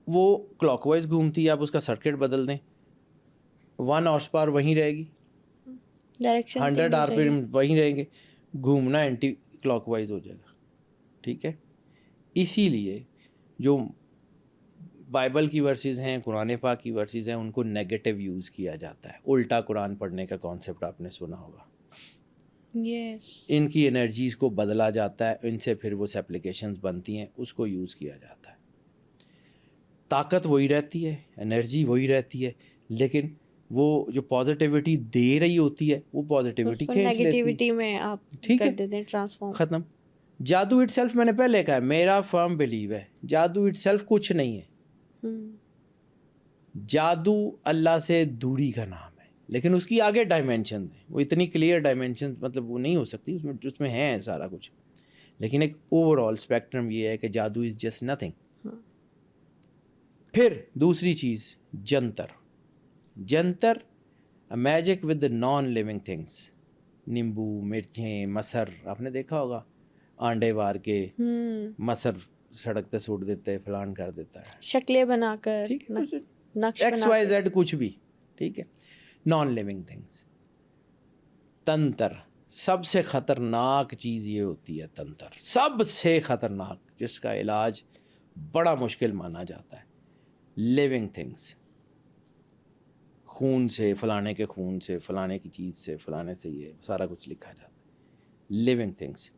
وہ کلاک وائز گھومتی ہے, آپ اس کا سرکٹ بدل دیں, 1 ہارس پاور وہیں رہے گی, 100 RPM وہیں رہیں گے, گھومنا اینٹی کلاک وائز ہو جائے گا, ٹھیک ہے. اسی لیے جو بائبل کی ورسز ہیں, قرآن پاک کی ورسز ہیں, ان کو نیگیٹو یوز کیا جاتا ہے. الٹا قرآن پڑھنے کا کانسیپٹ آپ نے سنا ہوگا. ان کی انرجیز کو بدلا جاتا ہے, ان سے پھر وہ سیپلیکیشنز بنتی ہیں, اس کو یوز کیا جاتا ہے. طاقت وہی رہتی ہے, انرجی وہی رہتی ہے, لیکن وہ جو پازیٹیوٹی دے رہی ہوتی ہے وہ پازیٹیوٹی کھینچ لیتی میں آپ ٹھیک کر ہے, دیتے ہیں ٹرانسفارم, ختم. جادو اٹ سیلف, میں نے پہلے کہا, میرا فرم بلیو ہے جادو اٹ سیلف کچھ نہیں ہے. جادو اللہ سے دوری کا نام ہے, لیکن اس کی آگے ڈائمینشنز ہیں, وہ اتنی کلیئر ڈائمینشنز مطلب وہ نہیں ہو سکتی, اس میں ہیں سارا کچھ, لیکن ایک اوور آل اسپیکٹرم یہ ہے کہ جادو از جسٹ نتھنگ. پھر دوسری چیز جنتر magic with non living things. نیمبو، مرچیں، مسر، آپ نے دیکھا ہوگا آنڈے وار کے مسر سڑک پہ سوٹ دیتے ہیں، فلان کر دیتا ہے، شکلیں بنا کر، ٹھیک ہے، نقش ایکس وائی زیڈ کچھ بھی، ٹھیک ہے. Non living things. تنتر، سب سے خطرناک چیز یہ ہوتی ہے تنتر، سب سے خطرناک، جس کا علاج بڑا مشکل مانا جاتا ہے. لیونگ تھنگس، خون سے، فلانے کے خون سے، فلانے کی چیز سے، فلانے سے، یہ سارا کچھ لکھا جاتا ہے. لیونگ تھنگس،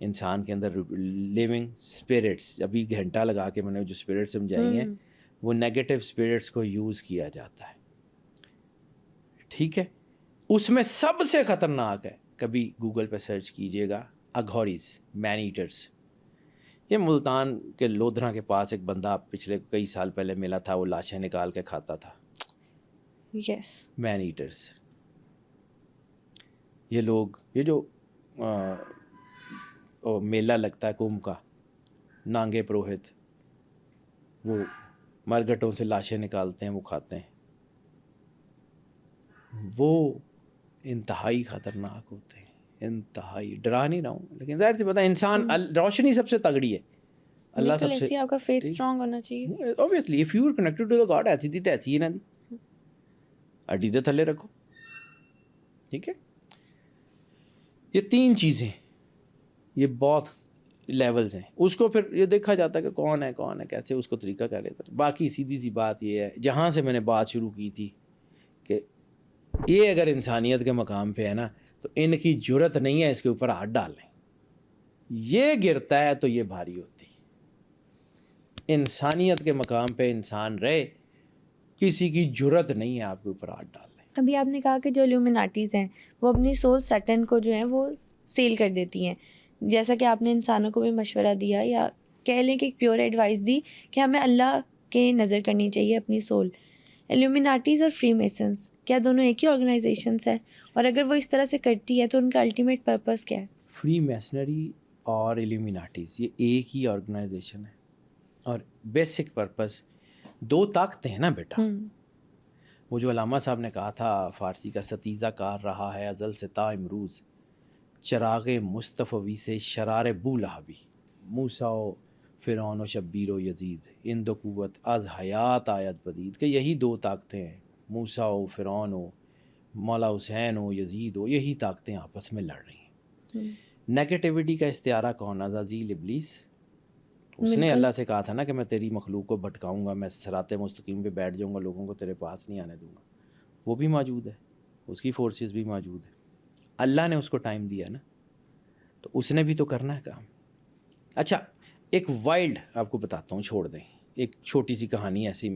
انسان کے اندر لیونگ اسپرٹس. ابھی گھنٹہ لگا کے میں نے جو اسپرٹ سمجھائی ہیں وہ نیگیٹو اسپرٹس کو یوز کیا جاتا ہے، ٹھیک ہے. اس میں سب سے خطرناک ہے، کبھی گوگل پہ سرچ کیجئے گا، اگھوریز، مین ایٹرس. یہ ملتان کے لودھرا کے پاس ایک بندہ پچھلے کئی سال پہلے ملا تھا، وہ لاشیں نکال کے کھاتا تھا. یس، مین ایٹرس. یہ لوگ، یہ جو میلہ لگتا ہے کمبھ کا، نانگے پروہت، وہ مرگٹوں سے لاشیں نکالتے ہیں، وہ کھاتے ہیں. وہ انتہائی خطرناک ہوتے ہیں، انتہائی. ڈرا نہیں رہا ہوں، لیکن ظاہر سی پتہ ہے انسان، روشنی سب سے تگڑی ہے. اللہ سب سے، آپ کا فیتھ اسٹرانگ ہونا چاہیے. obviously if you are connected to the God، ایسی تھی تو ایسی ہی نہ دی، اڈی دے تھلے رکھو، ٹھیک ہے. یہ تین چیزیں، یہ بہت لیولز ہیں. اس کو پھر یہ دیکھا جاتا ہے کہ کون ہے کیسے اس کو طریقہ کر لیتا. باقی سیدھی سی بات یہ ہے، جہاں سے میں نے بات شروع کی تھی، کہ یہ اگر انسانیت کے مقام پہ ہے نا، تو ان کی جرت نہیں ہے اس کے اوپر ہاتھ ڈالیں. یہ گرتا ہے تو یہ بھاری ہوتی. انسانیت کے مقام پہ انسان رہے، کسی کی جرت نہیں ہے آپ کے اوپر ہاتھ ڈالیں. ابھی آپ نے کہا کہ جو الومیناٹیز ہیں وہ اپنی سول سیٹن کو جو ہے وہ سیل کر دیتی ہیں، جیسا کہ آپ نے انسانوں کو بھی مشورہ دیا، یا کہہ لیں کہ ایک پیور ایڈوائس دی کہ ہمیں اللہ کے نظر کرنی چاہیے اپنی سول. الومیناٹیز اور فری میسنس کیا دونوں ایک ہی آرگنائزیشنس ہیں؟ اور اگر وہ اس طرح سے کرتی ہے تو ان کا الٹیمیٹ پرپس کیا ہے؟ فری میسنری اور الومیناٹیز یہ ایک ہی آرگنائزیشن ہے، اور بیسک پرپس دو طاقتیں ہیں نا بیٹا. وہ جو علامہ صاحب نے کہا تھا، فارسی کا ستیزہ کار رہا ہے ازل سے تا امروز، چراغ مصطفی سے شرار بو لہبی، موسیٰ و فرعون و شبیر و یزید، ان دو قوت از حیات آیت بدید. کہ یہی دو طاقتیں ہیں، موسیٰ و فرعون و مولا حسین و یزید و، یہی طاقتیں آپس میں لڑ رہی ہیں. نیگیٹیوٹی کا استعارہ کون؟ عزازیل، ابلیس. اس نے اللہ سے کہا تھا نا کہ میں تیری مخلوق کو بھٹکاؤں گا، میں صراط مستقیم پہ بیٹھ جاؤں گا، لوگوں کو تیرے پاس نہیں آنے دوں گا. وہ بھی موجود ہے، اس کی فورسز بھی موجود ہے. اللہ نے اس کو ٹائم دیا نا، تو اس نے بھی تو کرنا ہے کام. اچھا، ایک وائلڈ آپ کو بتاتا ہوں، چھوڑ دیں، ایک چھوٹی سی کہانی ایسی،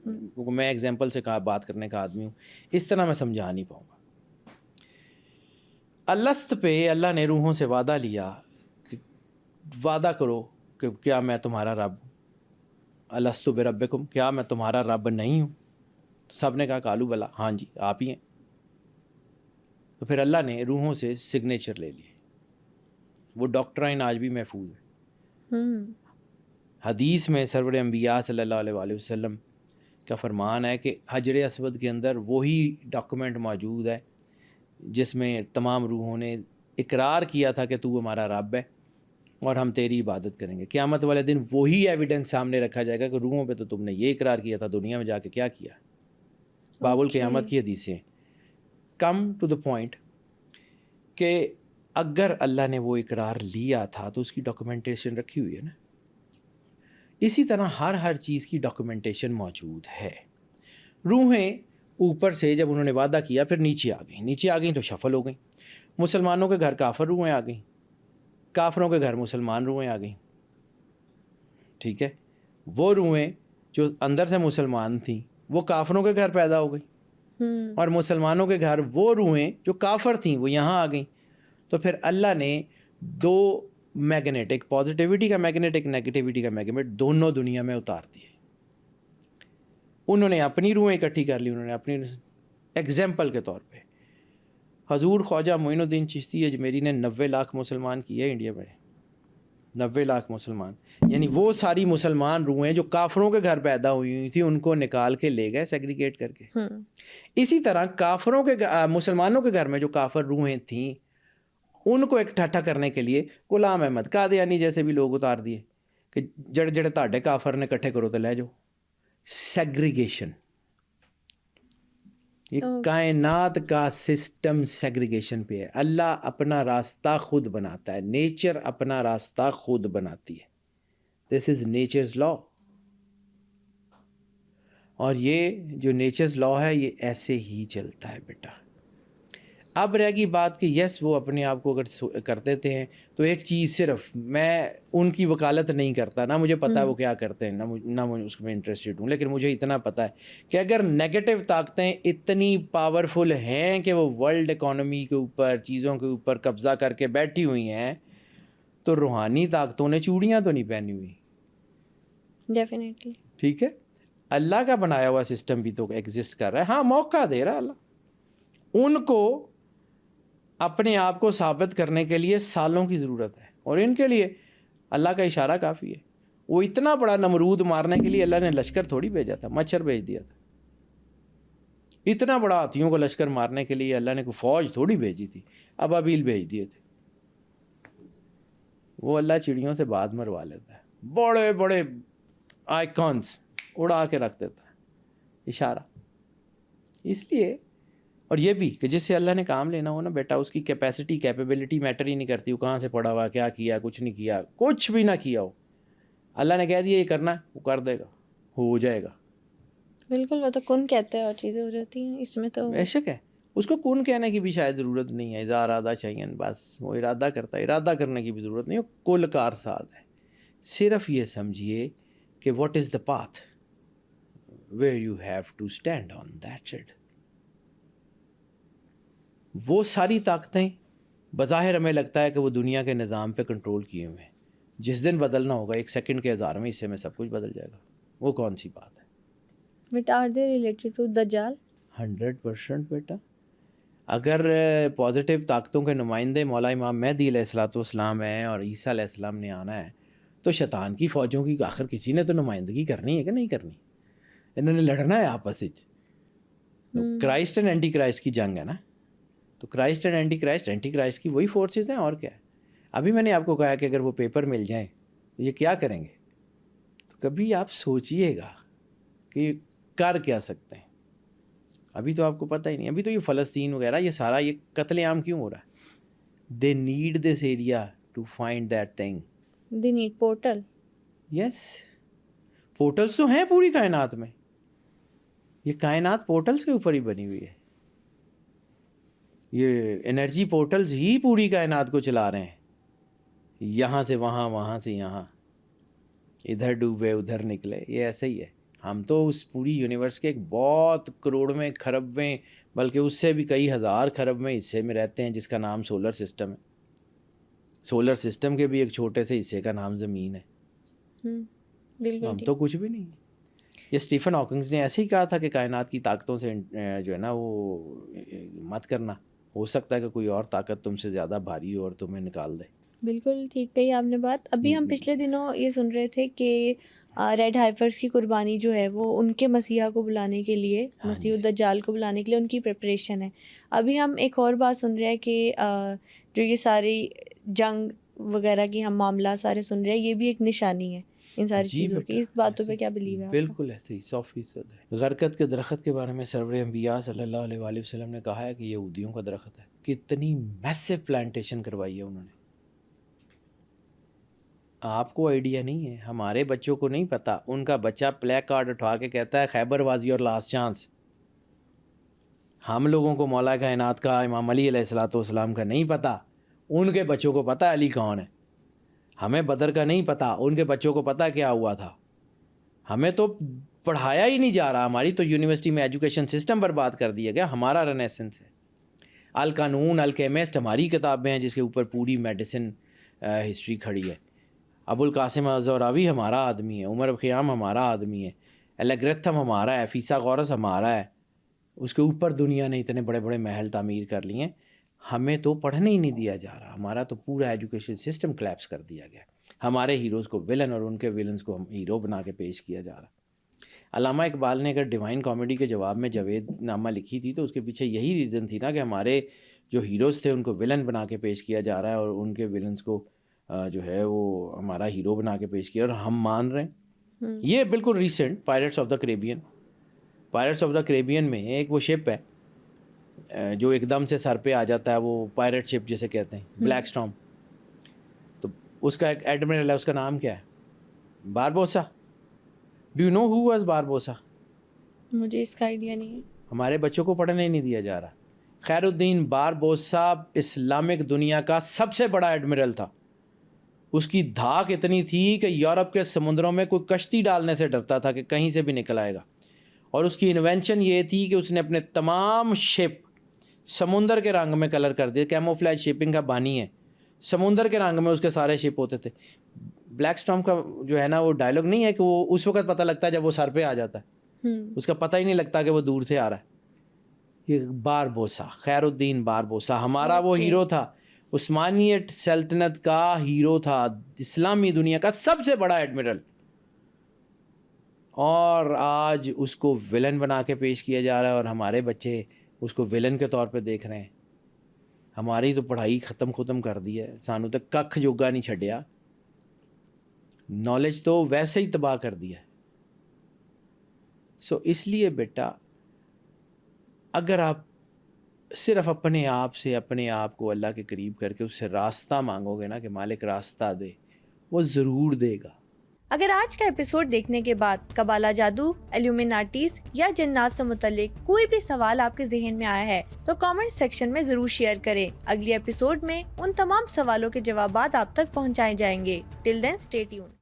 کیونکہ میں ایگزامپل سے بات کرنے کا آدمی ہوں، اس طرح میں سمجھا نہیں پاؤں گا. الست پہ اللہ نے روحوں سے وعدہ لیا کہ وعدہ کرو کہ کیا میں تمہارا رب ہوں، الست بربکم، کیا میں تمہارا رب نہیں ہوں؟ سب نے کہا کالو بلا، ہاں جی آپ ہی ہیں. تو پھر اللہ نے روحوں سے سگنیچر لے لیے. وہ ڈاکٹرائن آج بھی محفوظ ہے. حدیث میں سرور انبیاء صلی اللہ علیہ وآلہ وسلم کا فرمان ہے کہ حجر اسود کے اندر وہی ڈاکومنٹ موجود ہے جس میں تمام روحوں نے اقرار کیا تھا کہ تو ہمارا رب ہے اور ہم تیری عبادت کریں گے. قیامت والے دن وہی ایویڈنس سامنے رکھا جائے گا کہ روحوں پہ تو تم نے یہ اقرار کیا تھا، دنیا میں جا کے کیا کیا. باب القیامت کی حدیثیں. کم ٹو دا پوائنٹ کہ اگر اللہ نے وہ اقرار لیا تھا تو اس کی ڈاکومنٹیشن رکھی ہوئی ہے نا. اسی طرح ہر چیز کی ڈاکومنٹیشن موجود ہے. روحیں اوپر سے جب انہوں نے وعدہ کیا پھر نیچے آ گئیں تو شفل ہو گئیں. مسلمانوں کے گھر کافر روحیں آ گئیں، کافروں کے گھر مسلمان روحیں آ گئیں، ٹھیک ہے. وہ روحیں جو اندر سے مسلمان تھیں وہ کافروں کے گھر پیدا ہو گئیں، اور مسلمانوں کے گھر وہ روحیں جو کافر تھیں وہ یہاں آ گئیں. تو پھر اللہ نے دو میگنیٹ، ایک پازیٹیوٹی کا میگنیٹ، ایک نیگیٹیوٹی کا میگنیٹ، دونوں دنیا میں اتار دیے. انہوں نے اپنی روحیں اکٹھی کر لی، انہوں نے اپنی. ایگزامپل کے طور پہ حضور خواجہ معین الدین چشتی اجمیری نے 90 لاکھ مسلمان کیے انڈیا میں. 90 لاکھ مسلمان، یعنی وہ ساری مسلمان روحیں جو کافروں کے گھر پیدا ہوئی تھیں ان کو نکال کے لے گئے سیگریگیٹ کر کے. اسی طرح کافروں کے مسلمانوں کے گھر میں جو کافر روحیں تھیں ان کو اکٹھا کرنے کے لیے غلام احمد قادیانی جیسے بھی لوگ اتار دیے کہ جڑے جڑے تاڈے کافر نے کٹھے کرو تو لے جاؤ. سیگریگیشن، یہ کائنات کا سسٹم سیگریگیشن پہ ہے. اللہ اپنا راستہ خود بناتا ہے، نیچر اپنا راستہ خود بناتی ہے. دس از نیچرز لا. اور یہ جو نیچرز لا ہے یہ ایسے ہی چلتا ہے بیٹا. اب رہ گئی بات کہ یس وہ اپنے آپ کو اگر کر دیتے ہیں تو ایک چیز، صرف میں ان کی وکالت نہیں کرتا، نہ مجھے پتا ہے وہ کیا کرتے ہیں، نہ مجھے اس میں انٹرسٹڈ ہوں، لیکن مجھے اتنا پتا ہے کہ اگر نیگیٹو طاقتیں اتنی پاورفل ہیں کہ وہ ورلڈ اکانومی کے اوپر، چیزوں کے اوپر قبضہ کر کے بیٹھی ہوئی ہیں، تو روحانی طاقتوں نے چوڑیاں تو نہیں پہنی ہوئی. ڈیفینیٹلی. ٹھیک ہے، اللہ کا بنایا ہوا سسٹم بھی تو ایگزسٹ کر رہا ہے. ہاں موقع دے رہا ہے اللہ، ان کو اپنے آپ کو ثابت کرنے کے لیے سالوں کی ضرورت ہے، اور ان کے لیے اللہ کا اشارہ کافی ہے. وہ اتنا بڑا نمرود مارنے کے لیے اللہ نے لشکر تھوڑی بھیجا تھا، مچھر بھیج دیا تھا. اتنا بڑا ہاتھیوں کو لشکر مارنے کے لیے اللہ نے کوئی فوج تھوڑی بھیجی تھی، ابابیل بھیج دیے تھے. وہ اللہ چڑیوں سے بات مروا لیتا ہے، بڑے بڑے آئیکونس اڑا کے رکھ دیتا ہے، اشارہ. اس لیے، اور یہ بھی کہ جس سے اللہ نے کام لینا ہو نا بیٹا، اس کی کیپیسٹی کیپیبلٹی میٹر ہی نہیں کرتی. وہ کہاں سے پڑھا ہوا، کیا کیا، کچھ نہیں کیا، کچھ بھی نہ کیا ہو، اللہ نے کہہ دیا یہ کرنا ہے، وہ کر دے گا، ہو جائے گا. بالکل، وہ تو کن کہتے ہیں اور چیزیں ہو جاتی ہیں. اس میں تو بے شک ہے، اس کو کن کہنے کی بھی شاید ضرورت نہیں ہے. اذا ارادہ شیئا، بس وہ ارادہ کرتا ہے، ارادہ کرنے کی بھی ضرورت نہیں. وہ کل کار ساز ہے. صرف یہ سمجھیے کہ what is the path where you have to stand on, that's it. وہ ساری طاقتیں بظاہر ہمیں لگتا ہے کہ وہ دنیا کے نظام پہ کنٹرول کیے ہوئے ہیں. جس دن بدلنا ہوگا 1 سیکنڈ کے 1000ویں حصے میں سب کچھ بدل جائے گا. وہ کون سی بات ہے؟ But are they related to دجال؟ 100% بیٹا. اگر پازیٹیو طاقتوں کے نمائندے مولا امام مہدی علیہ الصلوۃ والسلام ہیں اور عیسیٰ علیہ السلام نے آنا ہے، تو شیطان کی فوجوں کی آخر کسی نے تو نمائندگی کرنی ہے کہ نہیں کرنی؟ انہوں نے لڑنا ہے آپس میں. کرائسٹ اینڈ اینٹی کرائسٹ کی جنگ ہے نا. تو کرائسٹ اینڈ اینٹی کرائسٹ کی وہی فورسز ہیں، اور کیا ہے. ابھی میں نے آپ کو کہا کہ اگر وہ پیپر مل جائیں تو یہ کیا کریں گے، تو کبھی آپ سوچئے گا کہ کر کیا سکتے ہیں. ابھی تو آپ کو پتہ ہی نہیں. ابھی تو یہ فلسطین وغیرہ یہ سارا یہ قتل عام کیوں ہو رہا ہے؟ They need this area to find that thing. They need portal. Yes, portals تو ہیں پوری کائنات میں. یہ کائنات پورٹلس کے اوپر ہی بنی ہوئی ہے. یہ انرجی پورٹلز ہی پوری کائنات کو چلا رہے ہیں. یہاں سے وہاں، وہاں سے یہاں، ادھر ڈوبے ادھر نکلے. یہ ایسے ہی ہے. ہم تو اس پوری یونیورس کے ایک بہت کروڑویں خربویں بلکہ اس سے بھی کئی ہزار خرب میں حصے میں رہتے ہیں، جس کا نام سولر سسٹم ہے. سولر سسٹم کے بھی ایک چھوٹے سے حصے کا نام زمین ہے. ہم تو کچھ بھی نہیں. یہ اسٹیفن ہاکنگز نے ایسے ہی کہا تھا کہ کائنات کی طاقتوں سے جو ہے نا وہ مت کرنا، ہو سکتا ہے کہ کوئی اور طاقت تم سے زیادہ بھاری ہو اور تمہیں نکال دے. بالکل ٹھیک کہی آپ نے بات. ابھی ہم پچھلے دنوں یہ سن رہے تھے کہ ریڈ ہائفرز کی قربانی جو ہے وہ ان کے مسیحا کو بلانے کے لیے، مسیح الدجال کو بلانے کے لیے ان کی پریپریشن ہے. ابھی ہم ایک اور بات سن رہے ہیں کہ جو یہ ساری جنگ وغیرہ کی ہم معاملات سارے سن رہے ہیں، یہ بھی ایک نشانی ہے ان ساری چیزوں کی. اس باتوں پہ کیا بلیو ہے؟ بالکل ایسے ہی 100% ہے. غرقت کے درخت کے بارے میں سرور انبیاء صلی اللہ علیہ وآلہ وسلم نے کہا ہے کہ یہ یہودیوں کا درخت ہے. کتنی میسو پلانٹیشن کروائی ہے انہوں نے. آپ کو آئیڈیا نہیں ہے، ہمارے بچوں کو نہیں پتا. ان کا بچہ پلے کارڈ اٹھا کے کہتا ہے خیبر واز اور لاسٹ چانس. ہم لوگوں کو مولا کائنات کا امام علی علیہ الصلوۃ والسلام کا نہیں پتا. ان کے بچوں کو پتا علی کون ہے. ہمیں بدر کا نہیں پتا، ان کے بچوں کو پتا کیا ہوا تھا. ہمیں تو پڑھایا ہی نہیں جا رہا. ہماری تو یونیورسٹی میں ایجوکیشن سسٹم برباد کر دیا گیا. ہمارا رنیسنس ہے. القانون، الکیمسٹ ہماری کتابیں ہیں جس کے اوپر پوری میڈیسن ہسٹری کھڑی ہے. ابو القاسم الزہراوی ہمارا آدمی ہے. عمر خیام ہمارا آدمی ہے. الگریتھم ہمارا ہے. فیسا غورس ہمارا ہے. اس کے اوپر دنیا نے اتنے بڑے بڑے محل تعمیر کر لیے ہیں. ہمیں تو پڑھنے ہی نہیں دیا جا رہا. ہمارا تو پورا ایجوکیشن سسٹم کلیپس کر دیا گیا. ہمارے ہیروز کو ولن اور ان کے ولنز کو ہم ہیرو بنا کے پیش کیا جا رہا ہے. علامہ اقبال نے اگر ڈیوائن کامیڈی کے جواب میں جاوید نامہ لکھی تھی تو اس کے پیچھے یہی ریزن تھی نا کہ ہمارے جو ہیروز تھے ان کو ولن بنا کے پیش کیا جا رہا ہے اور ان کے ولنز کو جو ہے وہ ہمارا ہیرو بنا کے پیش کیا اور ہم مان رہے ہیں. یہ بالکل ریسنٹ پائرٹس آف دا کریبین میں ایک وہ شپ ہے جو ایک دم سے سر پہ آ جاتا ہے, وہ پائرٹ شپ جسے کہتے ہیں, بلیک اسٹارم. تو اس کا ایک ایڈمرل ہے, اس کا نام کیا ہے؟ Barbossa. Do you know who was Barbossa? مجھے اس کا آئیڈیا نہیں ہے. ہمارے بچوں کو پڑھنے نہیں دیا جا رہا. خیر الدین باربوسا اسلامک دنیا کا سب سے بڑا ایڈمرل تھا. اس کی دھاک اتنی تھی کہ یورپ کے سمندروں میں کوئی کشتی ڈالنے سے ڈرتا تھا کہ کہیں سے بھی نکل آئے گا. اور اس کی انوینشن یہ تھی کہ اس نے اپنے تمام شپ سمندر کے رنگ میں کلر کر دیا. کیموفلیج شپنگ کا بانی ہے. سمندر کے رنگ میں اس کے سارے شپ ہوتے تھے. بلیک اسٹارم کا جو ہے نا وہ ڈائلاگ نہیں ہے کہ وہ اس وقت پتہ لگتا ہے جب وہ سر پہ آ جاتا ہے, اس کا پتہ ہی نہیں لگتا کہ وہ دور سے آ رہا ہے. یہ باربوسا, خیر الدین باربوسا ہمارا وہ ہیرو تھا, عثمانیت سلطنت کا ہیرو تھا, اسلامی دنیا کا سب سے بڑا ایڈمرل. اور آج اس کو ولن بنا کے پیش کیا جا رہا ہے اور ہمارے بچے اس کو ولن کے طور پہ دیکھ رہے ہیں. ہماری تو پڑھائی ختم کر دی ہے, سانو تو ککھ جوگا نہیں چھڈیا. نالج تو ویسے ہی تباہ کر دیا ہے. سو اس لیے بیٹا اگر آپ صرف اپنے آپ کو اللہ کے قریب کر کے اس سے راستہ مانگو گے نا کہ مالک راستہ دے, وہ ضرور دے گا. اگر آج کا ایپیسوڈ دیکھنے کے بعد قبالہ جادو, ایلومیناٹیز یا جنات سے متعلق کوئی بھی سوال آپ کے ذہن میں آیا ہے تو کامنٹ سیکشن میں ضرور شیئر کریں. اگلی ایپیسوڈ میں ان تمام سوالوں کے جوابات آپ تک پہنچائے جائیں گے. ٹل دین اسٹے ٹیون.